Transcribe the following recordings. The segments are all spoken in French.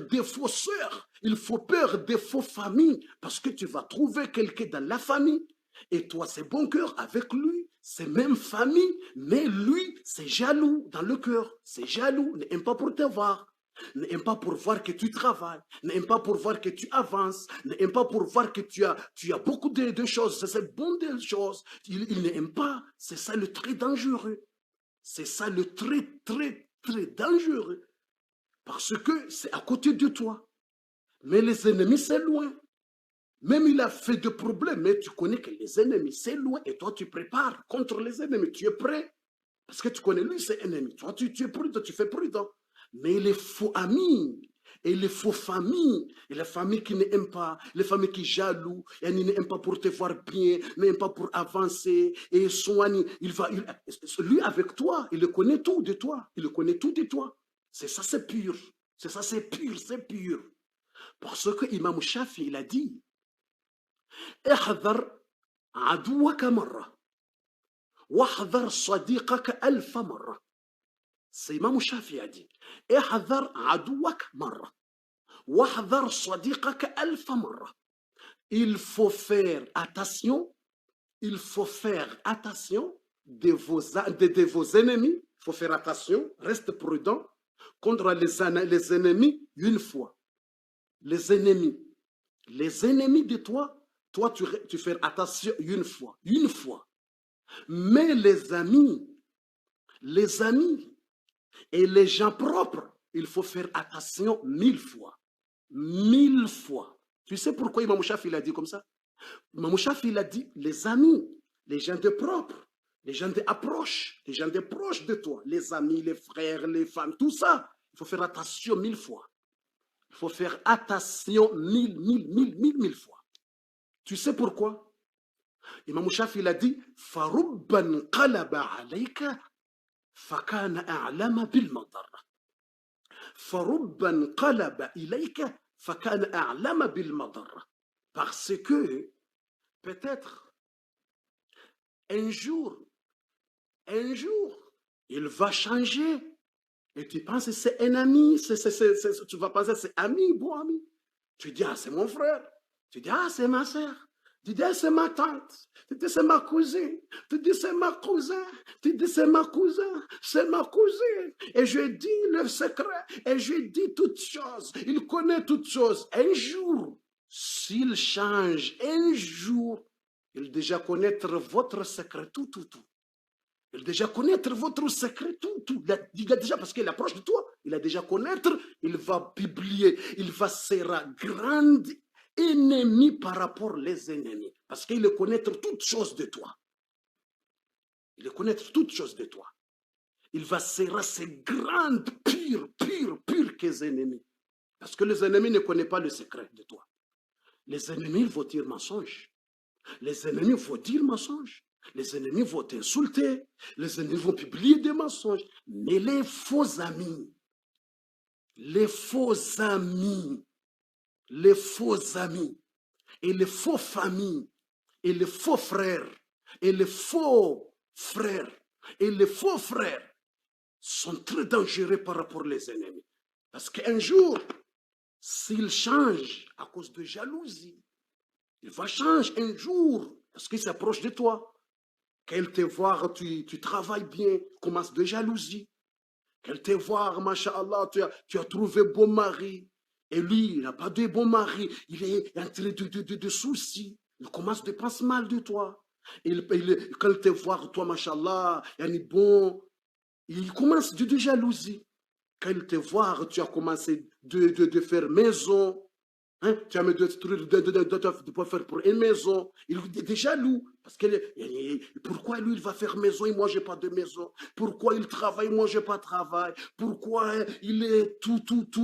peur des faux sœurs. Il faut peur des faux familles. Parce que tu vas trouver quelqu'un dans la famille. Et toi, c'est bon cœur avec lui. C'est même famille. Mais lui, c'est jaloux dans le cœur. C'est jaloux. N'aime pas pour te voir. N'aime pas pour voir que tu travailles. N'aime pas pour voir que tu avances. N'aime pas pour voir que tu as beaucoup de choses. C'est bon des choses. Il n'aime pas. C'est ça le très dangereux. C'est ça le très, très, très dangereux. Parce que c'est à côté de toi. Mais les ennemis, c'est loin. Même il a fait des problèmes, mais tu connais que les ennemis, c'est loin. Et toi, tu prépares contre les ennemis. Tu es prêt. Parce que tu connais lui, c'est ennemi. Toi, tu es prudent, tu fais prudent. Mais les faux amis, et les faux familles, et les familles qui n'aiment pas, les familles qui jaloux, et ils n'aiment pas pour te voir bien, n'aiment pas pour avancer, et soigne, lui avec toi, il le connaît tout de toi, il le connaît tout de toi. C'est ça, c'est pur. C'est ça, c'est pur, c'est pur. Parce que Imam Shafi, il a dit, احذر عدوك مرة واحذر صديقك ألف مرة. C'est Imam Shafi a dit, احذر عدوك مرة واحذر صديقك ألف مرة. Il faut faire attention, il faut faire attention de vos ennemis, il faut faire attention, reste prudent contre les ennemis une fois. Les ennemis de toi, tu fais attention une fois. Mais les amis et les gens propres, il faut faire attention 1000 fois. 1000 fois. Tu sais pourquoi Imam Shafi il a dit comme ça? Imam Shafi il a dit les amis, les gens de propres, les gens d'approche, les gens de proches de toi, les amis, les frères, les femmes, tout ça, il faut faire attention 1000 fois. Il faut faire attention 1000 fois. Tu sais pourquoi? Imam Shafi il a dit farubban qalaba alayka fakana a'lama bil madarra. Farubban qalaba ilayka fakana a'lama bil madarra. Parce que peut-être un jour, il va changer. Et tu penses que c'est un ami, tu vas penser que c'est ami, bon ami. Tu dis, ah, c'est mon frère. Tu dis, ah, c'est ma soeur. Tu dis, ah, c'est ma tante. Tu dis, c'est ma cousine. Tu dis, c'est ma cousin. Tu dis, c'est ma cousin. C'est ma cousine. Et je dis le secret. Et je dis toutes choses. Il connaît toutes choses. Un jour, s'il change, un jour, il déjà connaître votre secret, tout. Il déjà connaître votre secret, tout. Il a déjà, parce qu'il est proche de toi, il a déjà connaître, il va publier, il va sera grand ennemi par rapport aux ennemis. Parce qu'il connaître toutes choses de toi. Il connaître toutes choses de toi. Il va sera ces grandes, pires que les ennemis. Parce que les ennemis ne connaissent pas le secret de toi. Les ennemis vont dire mensonge. Les ennemis vont dire mensonge. Les ennemis vont t'insulter, les ennemis vont publier des mensonges. Mais les faux amis, et les faux familles, et les faux frères, et les faux frères sont très dangereux par rapport aux ennemis. Parce qu'un jour, s'ils changent à cause de jalousie, il va changer un jour parce qu'il s'approche de toi. Qu'elle te voit, tu travailles bien, commence de jalousie. Qu'elle te voit, masha'Allah, tu as trouvé bon mari. Et lui, il n'a pas de bon mari. Il est en train de soucis. Il commence de penser mal de toi. Quand il te voit, toi, masha'Allah, il est bon. Il commence de jalousie. Quand il te voit, tu as commencé de faire maison. Hein? Tu as mis de faire pour une maison. Il est jaloux. Parce que pourquoi lui, il va faire maison et moi, je n'ai pas de maison? Pourquoi il travaille, moi, je n'ai pas de travail? Pourquoi il est tout?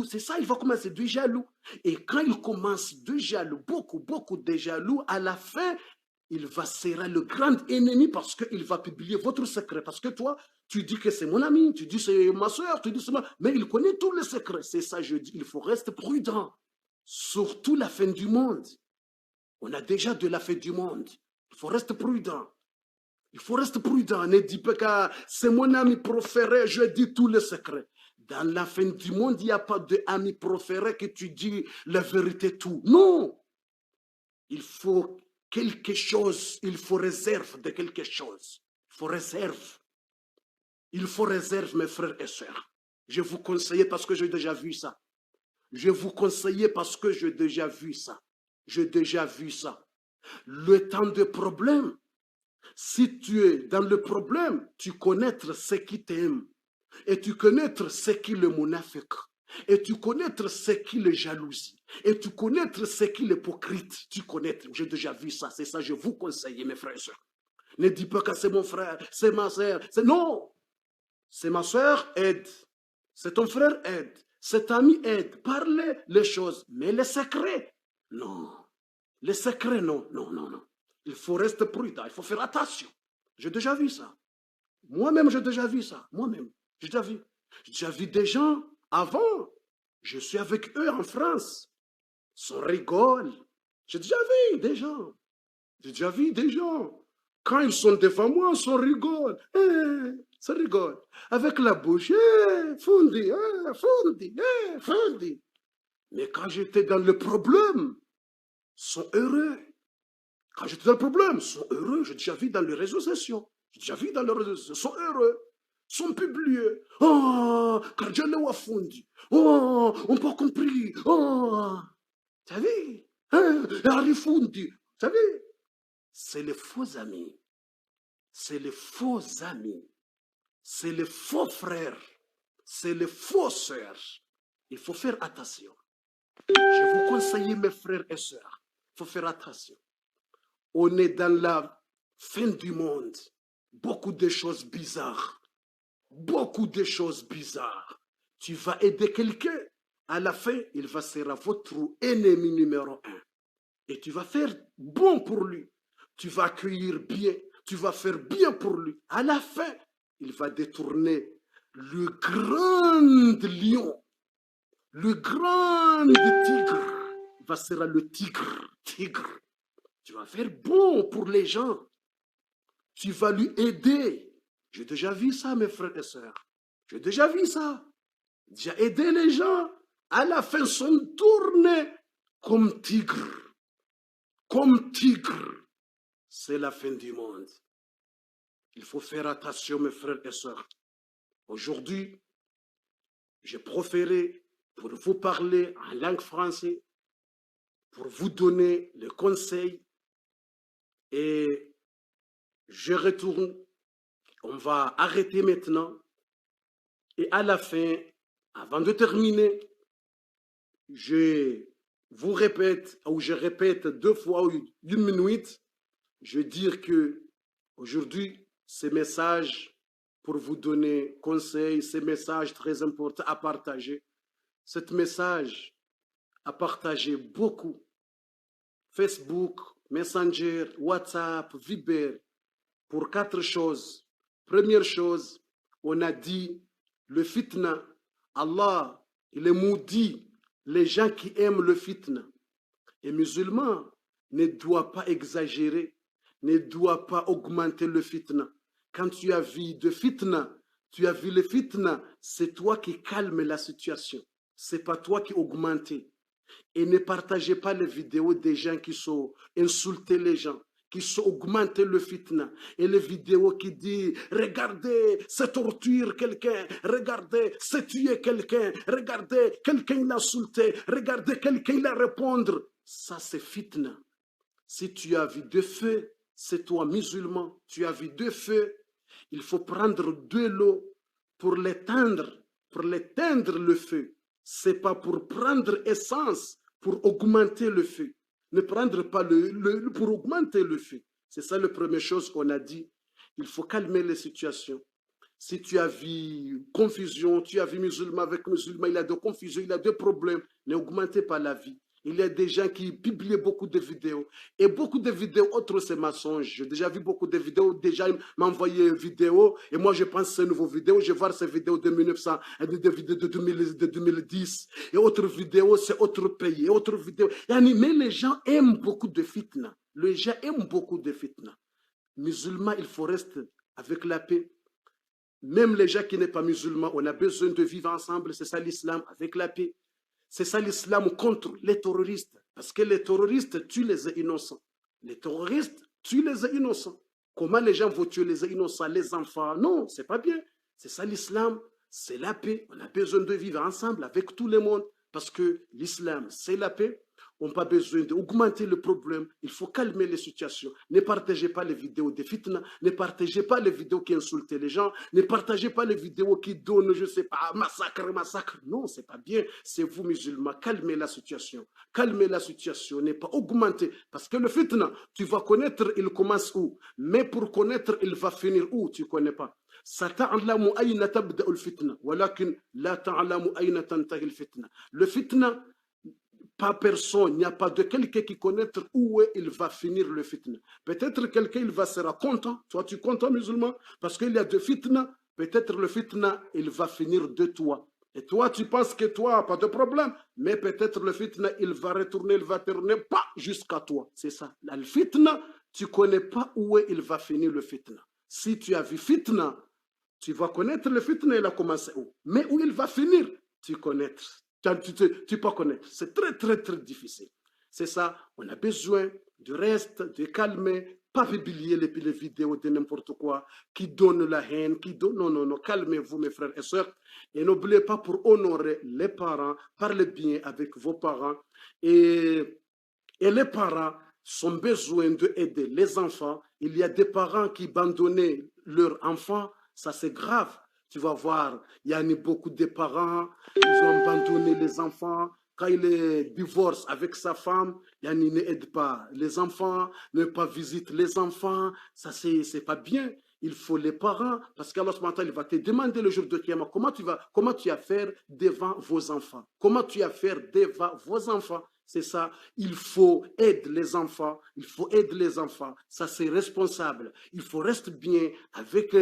C'est ça, il va commencer de jaloux. Et quand il commence de jaloux, beaucoup de jaloux, à la fin, il va serrer le grand ennemi parce qu'il va publier votre secret. Parce que toi, tu dis que c'est mon ami, tu dis c'est ma soeur, tu dis c'est moi. Mais il connaît tous les secrets. C'est ça, je dis, il faut rester prudent. Surtout la fin du monde. On a déjà de la fin du monde. Il faut rester prudent. Ne dis pas que c'est mon ami préféré, je dis tous les secrets. Dans la fin du monde, il n'y a pas d'amis préférés que tu dis la vérité tout. Non. Il faut quelque chose, il faut réserve de quelque chose. Il faut réserve. Il faut réserve, mes frères et sœurs. Je vous conseille parce que j'ai déjà vu ça. Je vous conseille parce que j'ai déjà vu ça. J'ai déjà vu ça. Le temps de problème, si tu es dans le problème, tu connais ce qui t'aime. Et tu connais ce qui le monafik. Et tu connais ce qui le jalousie. Et tu connais ce qui l'hypocrite. Tu connais, j'ai déjà vu ça. C'est ça, je vous conseille, mes frères et sœurs. Ne dis pas que c'est mon frère, c'est ma soeur. Non, c'est ma soeur, aide. C'est ton frère, aide. Cet ami, aide. Parlez les choses. Mais les secrets, non. Les secrets, non, non, non, non. Il faut rester prudent, il faut faire attention. J'ai déjà vu ça. Moi-même, j'ai déjà vu ça. Moi-même, j'ai déjà vu. J'ai déjà vu des gens avant. Je suis avec eux en France. On rigole. J'ai déjà vu des gens. J'ai déjà vu des gens. Quand ils sont devant moi, on rigole. Ça rigole. Avec la bouche, fondi, fondi, fondi. Mais quand j'étais dans le problème, ils sont heureux. Quand j'étais dans le problème, ils sont heureux. J'ai déjà vu dans les réseaux sociaux. J'ai déjà vu dans les réseaux sociaux. Ils sont heureux. Ils sont publiés. Oh, car Dieu l'a fondi. Oh, on n'a pas compris. Oh, tu as vu? Arifundi. Tu as vu? C'est les faux amis. C'est les faux amis. C'est les faux frères. C'est les faux sœurs. Il faut faire attention. Je vous conseille, mes frères et sœurs, il faut faire attention. On est dans la fin du monde. Beaucoup de choses bizarres. Beaucoup de choses bizarres. Tu vas aider quelqu'un. À la fin, il va sera votre ennemi numéro 1. Et tu vas faire bon pour lui. Tu vas accueillir bien. Tu vas faire bien pour lui. À la fin, il va détourner le grand lion. Le grand tigre. Il va sera le tigre. Tigre. Tu vas faire bon pour les gens. Tu vas lui aider. J'ai déjà vu ça, mes frères et sœurs. J'ai déjà vu ça. J'ai déjà aidé les gens. À la fin, sont tournés comme tigre. Comme tigre. C'est la fin du monde. Il faut faire attention, mes frères et sœurs. Aujourd'hui, j'ai préféré pour vous parler en langue française, pour vous donner le conseil. Et je retourne. On va arrêter maintenant. Et à la fin, avant de terminer, je vous répète, ou je répète 2 fois ou 1 minute, je veux dire que aujourd'hui, ce message pour vous donner conseil, ce message très important à partager, ce message à partager beaucoup. Facebook, Messenger, WhatsApp, Viber, pour 4 choses. Première chose, on a dit le fitna. Allah, il est maudit les gens qui aiment le fitna. Et musulman ne doit pas exagérer, ne doit pas augmenter le fitna. Quand tu as vu de fitna, tu as vu le fitna, c'est toi qui calme la situation. C'est pas toi qui augmente. Et ne partagez pas les vidéos des gens qui sont insultés les gens, qui sont augmentés le fitna. Et les vidéos qui disent, regardez, c'est torture quelqu'un, regardez, c'est tuer quelqu'un, regardez, quelqu'un l'a insulté, regardez, quelqu'un l'a répondre. Ça, c'est fitna. Si tu as vu de feu, c'est toi musulman, tu as vu de feu, il faut prendre de l'eau pour l'éteindre le feu. C'est pas pour prendre essence, pour augmenter le feu. Ne prendre pas pour augmenter le feu. C'est ça la première chose qu'on a dit. Il faut calmer les situations. Si tu as vu confusion, tu as vu musulman avec musulman, il a de confusion, il a de problèmes, n'augmentez pas la vie. Il y a des gens qui publient beaucoup de vidéos. Et beaucoup de vidéos, autres, c'est mensonge. J'ai déjà vu beaucoup de vidéos. Déjà, ils m'envoyaient une vidéo. Et moi, je pense à ces nouvelles vidéos. Je vois ces vidéos de 1900, des vidéos de 2010. Et autres vidéos, c'est autre pays. Et autres vidéos. Mais les gens aiment beaucoup de fitna. Les gens aiment beaucoup de fitna. Musulmans, il faut rester avec la paix. même les gens qui n'est pas musulmans, on a besoin de vivre ensemble. C'est ça l'islam, avec la paix. C'est ça l'islam contre les terroristes. Parce que les terroristes tuent les innocents. Les terroristes tuent les innocents. Comment les gens vont tuer les innocents, les enfants? Non, c'est pas bien. C'est ça l'islam, c'est la paix. On a besoin de vivre ensemble avec tout le monde. Parce que l'islam, c'est la paix. On n'a pas besoin d'augmenter le problème. Il faut calmer les situations. Ne partagez pas les vidéos de fitna. Ne partagez pas les vidéos qui insultent les gens. Ne partagez pas les vidéos qui donnent, je ne sais pas, massacre, massacre. Non, c'est pas bien. C'est vous, musulmans. Calmez la situation. Calmez la situation. Ne pas augmenter. Parce que le fitna, tu vas connaître, il commence où? Mais pour connaître, il va finir où? Tu ne connais pas. ستعلم أين تبدأ الفتنة ولكن لا تعلم أين تنتهي الفتنة. Le fitna, pas personne, il n'y a pas de quelqu'un qui connaît où il va finir le fitna. Peut-être quelqu'un il va sera content, toi tu es content musulman, parce qu'il y a de fitna, peut-être le fitna il va finir de toi. Et toi tu penses que toi pas de problème, mais peut-être le fitna il va retourner, il va tourner pas jusqu'à toi. C'est ça. Le fitna, tu connais pas où il va finir le fitna. Si tu as vu fitna, tu vas connaître le fitna, il a commencé où. Mais où il va finir, tu connais. Tu peux connaître. C'est très, très, très difficile. C'est ça, on a besoin de reste, de calmer, pas publier les vidéos de n'importe quoi, qui donnent la haine, qui donnent... Non, non, non, calmez-vous mes frères et sœurs. Et n'oubliez pas pour honorer les parents, parlez bien avec vos parents. Et les parents ont besoin d'aider les enfants. Il y a des parents qui abandonnent leurs enfants, ça c'est grave. Tu vas voir, il y a beaucoup de parents, ils ont abandonné les enfants. Quand il divorce avec sa femme, il n'aide pas les enfants, ne pas visite les enfants. Ça, c'est pas bien. Il faut les parents, parce qu'Allah il va te demander le jour de Kiyama, comment tu vas faire devant vos enfants? Comment tu vas faire devant vos enfants? C'est ça, il faut aider les enfants, il faut aider les enfants, ça c'est responsable. Il faut rester bien avec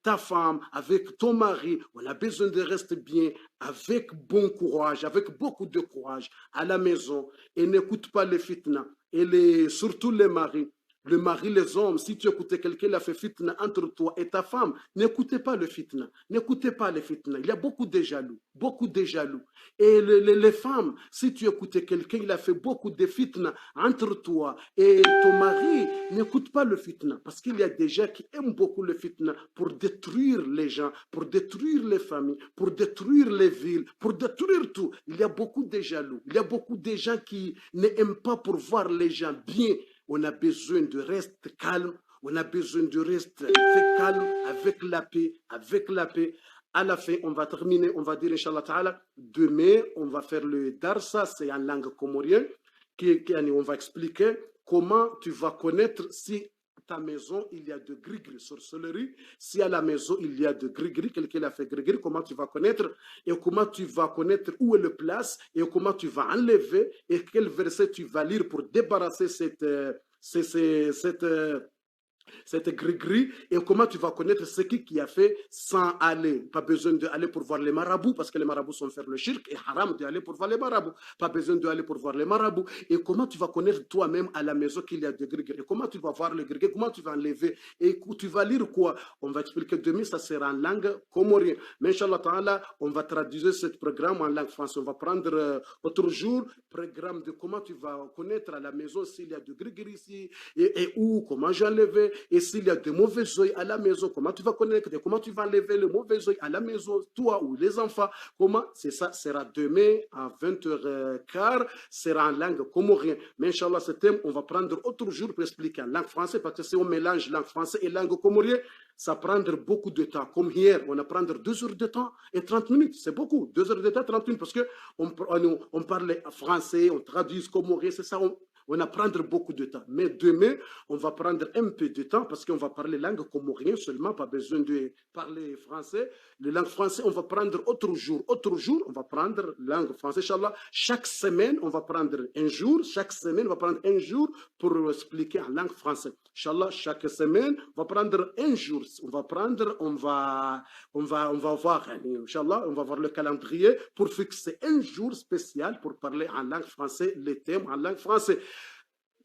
ta femme, avec ton mari, on a besoin de rester bien avec bon courage, avec beaucoup de courage à la maison et n'écoute pas les fitna et surtout les maris. Le mari, les hommes, si tu écoutes quelqu'un, il a fait fitna entre toi et ta femme, n'écoutez pas le fitna, n'écoutez pas le fitna. Il y a beaucoup de jaloux, beaucoup de jaloux. Et les femmes, si tu écoutes quelqu'un, il a fait beaucoup de fitna entre toi et ton mari, n'écoute pas le fitna. Parce qu'il y a des gens qui aiment beaucoup le fitna pour détruire les gens, pour détruire les familles, pour détruire les villes, pour détruire tout. Il y a beaucoup de jaloux, il y a beaucoup de gens qui n'aiment pas pour voir les gens bien. On a besoin de rester calme, on a besoin de rester calme avec la paix, avec la paix. À la fin, on va terminer, on va dire, Inch'Allah Ta'ala, demain, on va faire le Darsa, c'est en langue comorienne, on va expliquer comment tu vas connaître si ta maison, il y a de gris-gris, sorcellerie. Si à la maison, il y a de gris-gris, quelqu'un a fait gris-gris, comment tu vas connaître et comment tu vas connaître où est le place et comment tu vas enlever et quel verset tu vas lire pour débarrasser cette gris-gris et comment tu vas connaître ce qui a fait sans aller. Pas besoin d'aller pour voir les marabouts parce que les marabouts sont faire le shirk et haram d'aller pour voir les marabouts. Pas besoin d'aller pour voir les marabouts. Et comment tu vas connaître toi-même à la maison qu'il y a des gris-gris. Et comment tu vas voir le gris-gris, comment tu vas enlever et tu vas lire quoi. On va expliquer demain, ça sera en langue comorienne. Mais Inch'Allah Ta'ala, on va traduire ce programme en langue française. On va prendre autre jour, programme de comment tu vas connaître à la maison s'il y a de gris-gris ici et où, comment j'enlever. Et s'il y a de mauvais oeils à la maison, comment tu vas connaître, comment tu vas enlever le mauvais oeil à la maison, toi ou les enfants, comment, c'est ça, sera demain à 20h15, sera en langue comorienne. Mais Inch'Allah, ce thème, on va prendre autre jour pour expliquer en langue française, parce que si on mélange langue française et langue comorienne, ça prendra beaucoup de temps. Comme hier, on a prendre 2 heures de temps et 30 minutes. C'est beaucoup. 2 heures de temps, 30 minutes, parce qu'on parlait français, on traduit comorien, c'est ça, on va prendre beaucoup de temps. Mais demain, on va prendre un peu de temps parce qu'on va parler langue comorienne seulement, pas besoin de parler français. Le langue français, on va prendre autre jour, on va prendre langue française. Inch'Allah, chaque semaine, on va prendre un jour. Chaque semaine, on va prendre un jour pour expliquer en langue française. Inch'Allah, chaque semaine, on va prendre un jour. On va voir, Inch'Allah, on va voir le calendrier pour fixer un jour spécial pour parler en langue française, les thèmes en langue française.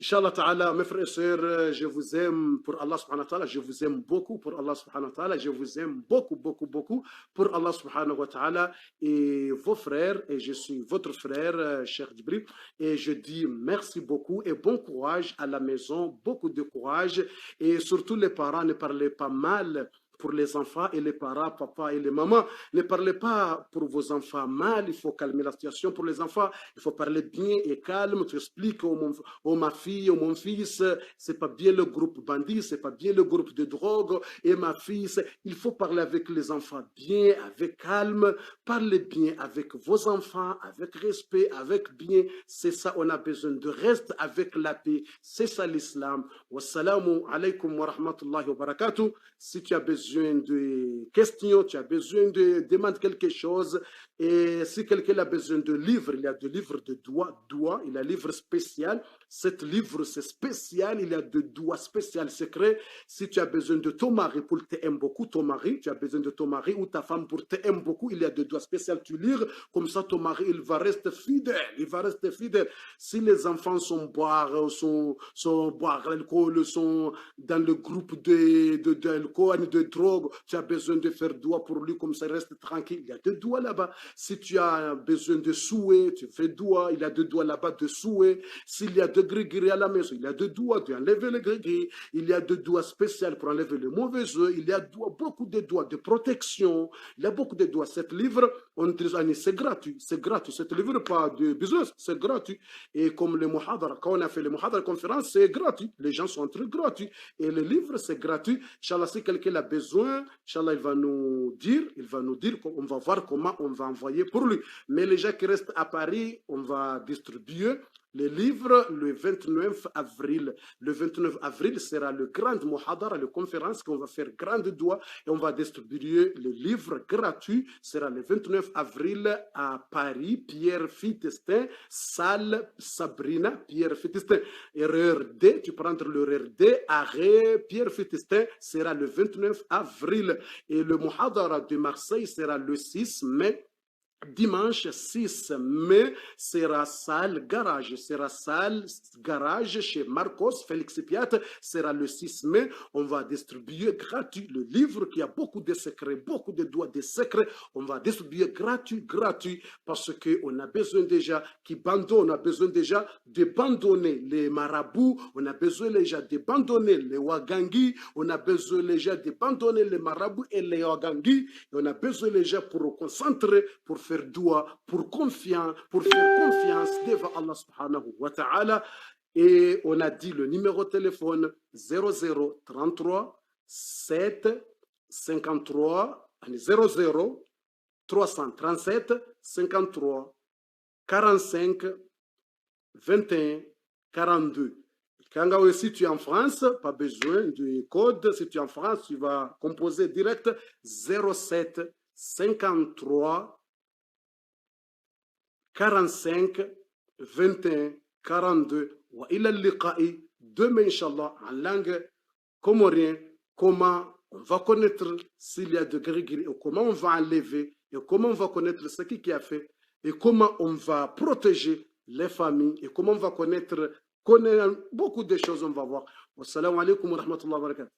Inch'Allah ta'ala, mes frères et sœurs, je vous aime pour Allah subhanahu wa ta'ala, je vous aime beaucoup pour Allah subhanahu wa ta'ala, je vous aime beaucoup, beaucoup, beaucoup pour Allah subhanahu wa ta'ala et vos frères, et je suis votre frère, cher Djibril, et je dis merci beaucoup et bon courage à la maison, beaucoup de courage, et surtout les parents, ne parlez pas mal pour les enfants et les parents, papa et les mamans. Ne parlez pas pour vos enfants mal, il faut calmer la situation pour les enfants, il faut parler bien et calme, tu expliques oh ma fille, oh mon fils, c'est pas bien le groupe bandit, c'est pas bien le groupe de drogue, et ma fille, il faut parler avec les enfants bien, avec calme, parlez bien avec vos enfants, avec respect, avec bien, c'est ça, on a besoin de reste avec la paix, c'est ça l'islam. Wassalamu alaikum wa rahmatullahi wa barakatuh. Si tu as besoin de questions, tu as besoin de demander quelque chose, et si quelqu'un a besoin de livres, il y a des livres de doigts, il y a un livre spécial. Cet livre, c'est spécial, il y a des doigts spécial secrets. Si tu as besoin de ton mari pour t'aimer beaucoup, ton mari, tu as besoin de ton mari ou ta femme pour t'aimer beaucoup, il y a des doigts spéciaux, tu lire, comme ça ton mari, il va rester fidèle, il va rester fidèle. Si les enfants sont boire l'alcool, sont dans le groupe d'alcool, de drogue, tu as besoin de faire doigt pour lui, comme ça il reste tranquille. Il y a deux doigts là-bas. Si tu as besoin de souhait, tu fais doigt, il y a deux doigts là-bas de souhait. S'il y a deux gris-gris à la maison, il y a deux doigts de enlever les gris-gris. Il y a deux doigts spéciaux pour enlever les mauvais œufs. Il y a beaucoup de doigts de protection. Il y a beaucoup de doigts. Cet livre, c'est gratuit. C'est gratuit. Cet livre, pas de business, c'est gratuit. Et comme le Muhadara, quand on a fait le Muhadara conférence, c'est gratuit. Les gens sont entrés gratuits. Et le livre, c'est gratuit. Inch'Allah, si quelqu'un a besoin, Inch'Allah, il va nous dire, on va voir comment on va envoyer pour lui. Mais les gens qui restent à Paris, on va distribuer les livres le 29 avril. Le 29 avril sera le grand Muhadara, la conférence qu'on va faire grande doigt, et on va distribuer les livres gratuits. Sera le 29 avril à Paris, Pierre Fitestin, salle Sabrina, Pierre Fitestin. Erreur D, tu prends l'erreur D, arrêt, Pierre Fitestin sera le 29 avril. Et le Muhadara de Marseille sera le 6 mai. Dimanche 6 mai sera salle garage chez Marcos Félix Piat, sera le 6 mai. On va distribuer gratuit le livre qui a beaucoup de secrets, beaucoup de doigts de secrets. On va distribuer gratuit parce qu'on a besoin déjà on a besoin déjà d'abandonner les marabouts, on a besoin déjà d'abandonner les Wagangi, on a besoin déjà d'abandonner les marabouts et les Wagangi, et on a besoin déjà pour concentrer, pour faire doigt, pour faire confiance devant Allah subhanahu wa ta'ala. Et on a dit le numéro de téléphone 0033 7 53 00 337 53 45 21 42. Quand si tu es en France, pas besoin du code. Si tu es en France, tu vas composer direct 07 53 45 21 42. Wa ila liqa'i, demain Inch'Allah en langue comorienne, comment on va connaître s'il y a de gris-gris, et comment on va enlever, et comment on va connaître ce qui a fait, et comment on va protéger les familles, et comment on va connaître beaucoup de choses, on va voir. Wassalamu alaikum wa rahmatullahi wa barakatuh.